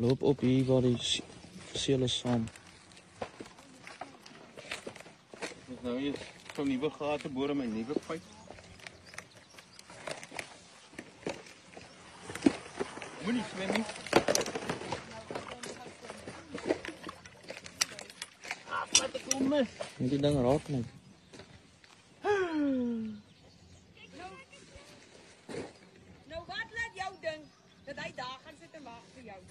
Loop op hier waar die seele saam. Ek nou hier so nuwe gate boor in my nuwe pyp. Moenie swem nie. Wat ek kom mis. Moet die ding raak net. Nou wat laat jou dink dat hy daar gaan sit en wag vir jou?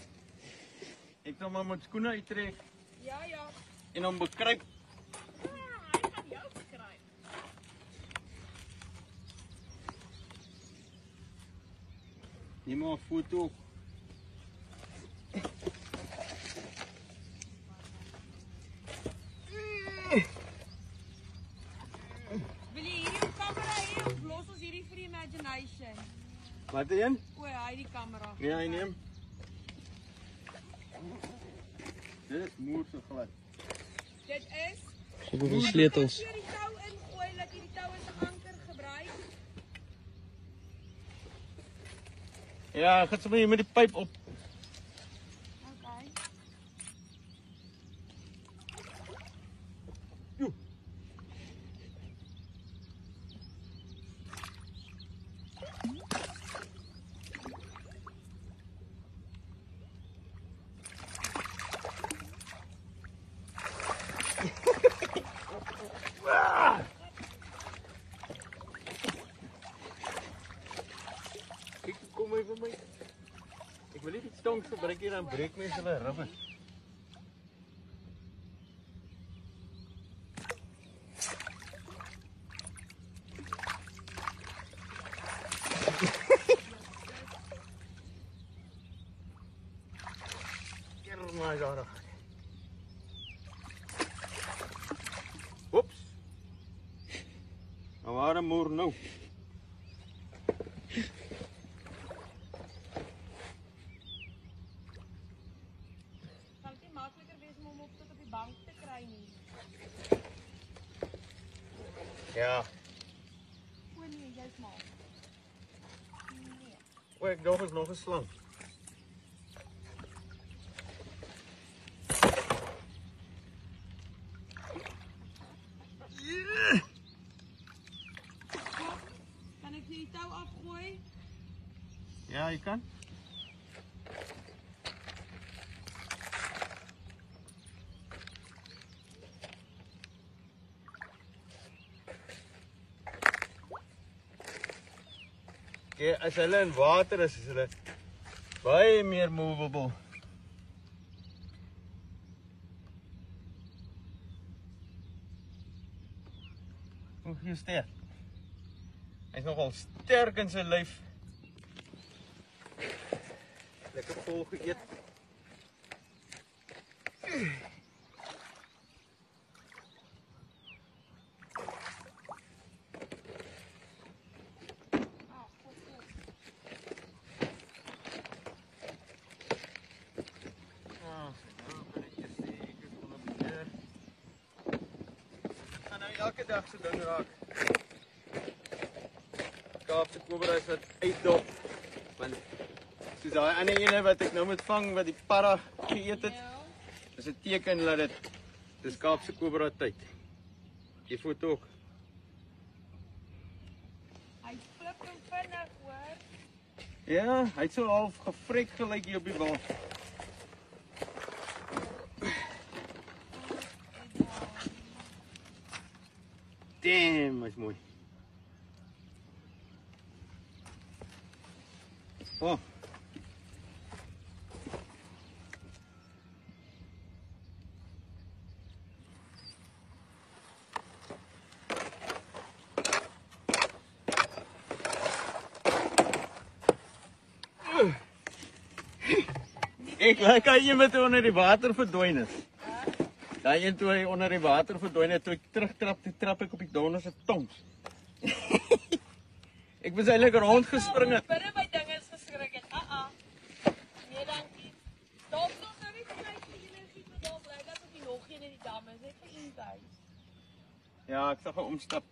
Ek sal maar met skoene uittrek Ja, ja. en hom bekruip. Hy gaan jou bekruip. Neem maar 'n foto. Wil jy hierdie op kamera hê of los ons hierdie vir die imagination? Wat een? O, hy die kamera. Ja, hy neem. Dit is moer so glad. Dit is Soek op die sleutels. As jy die tou ingooi, laat jy die tou as 'n anker gebruik. Ja, gaan sommer hier met die pyp op. Okay. Jo. Kijk, kom even mee. Ik wil niet die stong gebruiken hier, dan breek my hulle ribbe. Kerel maar daar. Oeps. Nou waar 'n moer nou? Sal dit nie makliker wees om hom op tot op die bank te kry nie? Ja. O nee, jy's mal. Nee. O, ek dink is nog 'n slang. Kan ek die tou afgooi? Ja, jy kan. Okay, as hulle in water is hulle baie meer movable. Hoe gee sterk. Hy's nogal sterk in sy lyf. Lekker vol geëet. Elke dag so ding raak. Kaapse kobra is wat uitdop. Want soos daai ander ene wat ek nou moet vang wat die para geëet het, is 'n teken dat dis Kaapse kobra tyd. Jy foto ook. Hy flip en vinnig, hoor. Ja, hy het so half gefrek gelyk hier op die wal. Damn, hy's mooi. Oh. Ek lyk hy met onder die water verdwyn het. Daai een toe hy onder die water verdwyn het, toe ek terugtrap, toe trap ek op die donder se tongs. Ek was eintlik rondgespring het. Binne my dinge is geskrik het. Nee, dankie. Dalk nog nou nie vir my energie vir dalk bly dat ek nog een in die dam is. Ek vir een huis. Ja, ek sal gaan omstap.